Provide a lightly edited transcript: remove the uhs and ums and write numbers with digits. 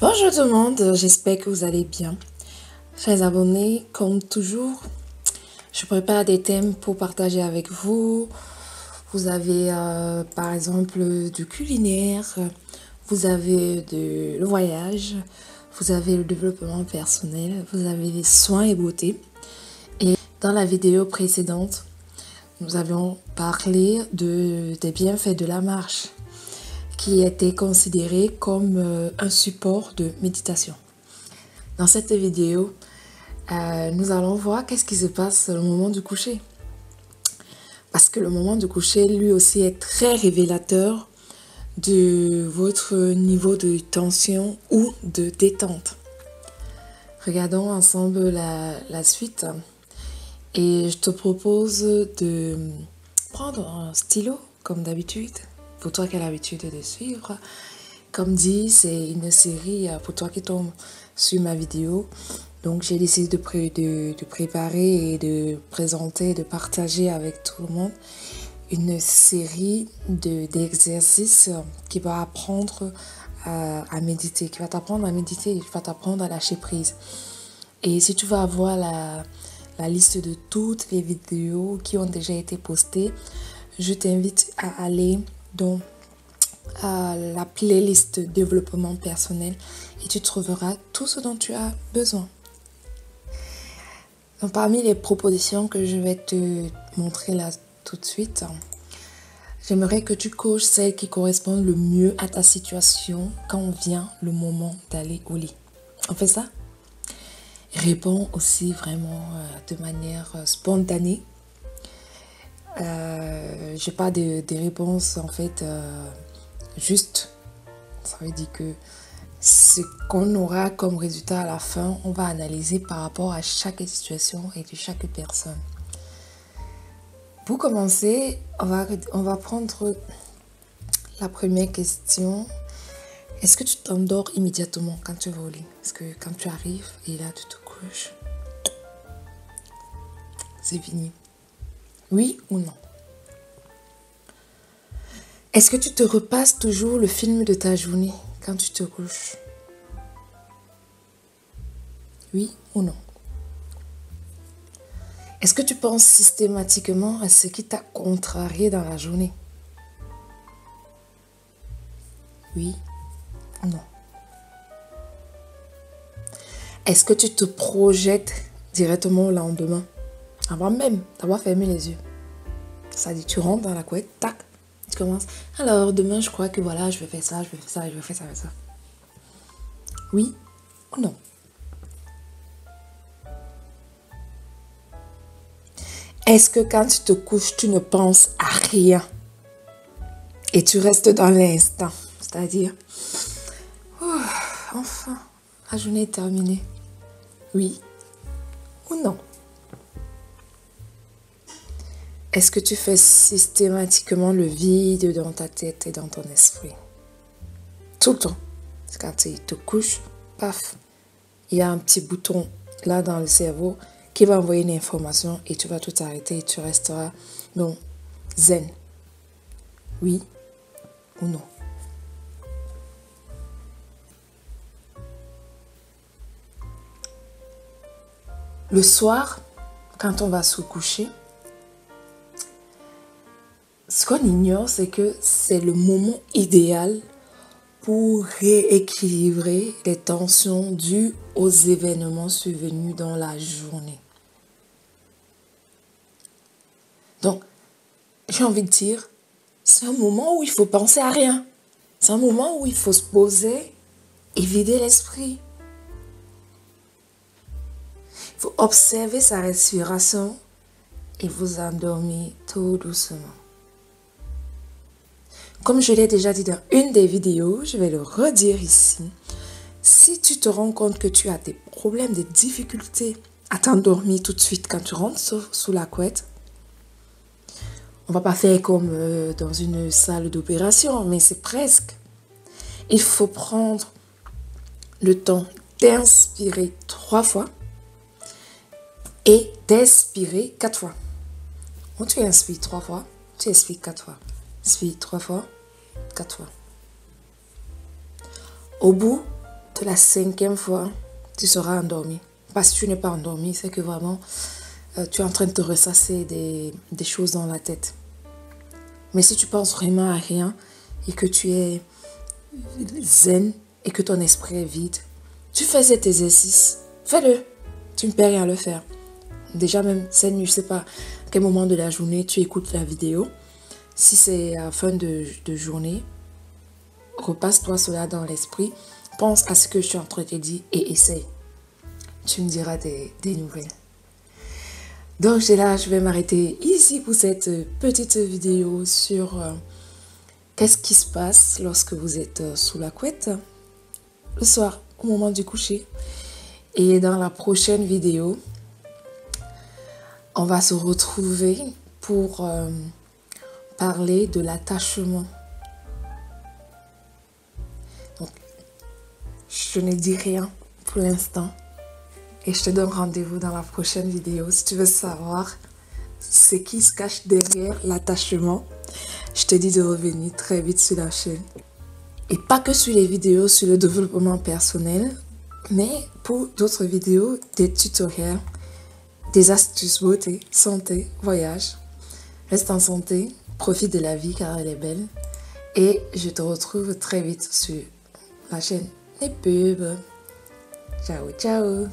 Bonjour tout le monde, j'espère que vous allez bien. Chers abonnés, comme toujours, je prépare des thèmes pour partager avec vous. Vous avez par exemple du culinaire, vous avez le voyage, vous avez le développement personnel, vous avez les soins et beauté. Et dans la vidéo précédente, nous avions parlé des bienfaits de la marche, qui était considéré comme un support de méditation. Dans cette vidéo, nous allons voir qu'est-ce qui se passe au moment du coucher. Parce que le moment du coucher, lui aussi, est très révélateur de votre niveau de tension ou de détente. Regardons ensemble la suite. Et je te propose de prendre un stylo, comme d'habitude, pour toi qui as l'habitude de suivre. Comme dit, c'est une série pour toi qui tombe sur ma vidéo. Donc j'ai décidé de préparer et de présenter, de partager avec tout le monde une série d'exercices qui va apprendre à méditer, qui va t'apprendre à méditer, qui va t'apprendre à lâcher prise. Et si tu vas avoir la liste de toutes les vidéos qui ont déjà été postées, je t'invite à aller dans la playlist développement personnel et tu trouveras tout ce dont tu as besoin. Donc, parmi les propositions que je vais te montrer là tout de suite, j'aimerais que tu coches celles qui correspondent le mieux à ta situation quand vient le moment d'aller au lit. On fait ça? Réponds aussi vraiment de manière spontanée. J'ai pas des réponses en fait juste. Ça veut dire que ce qu'on aura comme résultat à la fin, on va analyser par rapport à chaque situation et de chaque personne. Pour commencer, on va prendre la première question. Est-ce que tu t'endors immédiatement quand tu vas au lit? Est-ce que quand tu arrives et là tu te couches, c'est fini? Oui ou non? Est-ce que tu te repasses toujours le film de ta journée quand tu te couches? Oui ou non? Est-ce que tu penses systématiquement à ce qui t'a contrarié dans la journée? Oui ou non? Est-ce que tu te projettes directement au lendemain avant même d'avoir fermé les yeux? C'est-à-dire tu rentres dans la couette, tac, tu commences. Alors demain je crois que voilà, je vais faire ça, je vais faire ça, je vais faire ça, je vais faire ça. Oui ou non? Est-ce que quand tu te couches, tu ne penses à rien et tu restes dans l'instant? C'est-à-dire, enfin, la journée est terminée. Oui ou non? Est-ce que tu fais systématiquement le vide dans ta tête et dans ton esprit? Tout le temps. Quand tu te couches, paf, il y a un petit bouton là dans le cerveau qui va envoyer une information et tu vas tout arrêter et tu resteras donc zen. Oui ou non? Le soir, quand on va se coucher, ce qu'on ignore, c'est que c'est le moment idéal pour rééquilibrer les tensions dues aux événements survenus dans la journée. Donc, j'ai envie de dire, c'est un moment où il faut penser à rien. C'est un moment où il faut se poser et vider l'esprit. Il faut observer sa respiration et vous endormir tout doucement. Comme je l'ai déjà dit dans une des vidéos, je vais le redire ici. Si tu te rends compte que tu as des problèmes, des difficultés à t'endormir tout de suite quand tu rentres sous la couette, on va pas faire comme dans une salle d'opération, mais c'est presque. Il faut prendre le temps d'inspirer 3 fois et d'expirer 4 fois. Quand tu inspires 3 fois, tu expires 4 fois. Inspire 3 fois, 4 fois. Au bout peut-être la 5e fois, tu seras endormi. Parce que tu n'es pas endormi, c'est que vraiment, tu es en train de te ressasser des choses dans la tête. Mais si tu penses vraiment à rien et que tu es zen et que ton esprit est vide, tu fais cet exercice, fais-le. Tu ne perds rien à le faire. Déjà même, je ne sais pas à quel moment de la journée tu écoutes la vidéo. Si c'est à la fin de journée, repasse-toi cela dans l'esprit. Pense à ce que je suis en train de te dire et essaye. Tu me diras des nouvelles. Donc je vais m'arrêter ici pour cette petite vidéo sur qu'est-ce qui se passe lorsque vous êtes sous la couette le soir au moment du coucher. Et dans la prochaine vidéo, on va se retrouver pour parler de l'attachement. Donc, je ne dis rien pour l'instant. Et je te donne rendez-vous dans la prochaine vidéo. Si tu veux savoir ce qui se cache derrière l'attachement, je te dis de revenir très vite sur la chaîne. Et pas que sur les vidéos sur le développement personnel, mais pour d'autres vidéos, des tutoriels, des astuces beauté, santé, voyage. Reste en santé, profite de la vie car elle est belle. Et je te retrouve très vite sur la chaîne. Les pubs. Ciao, ciao.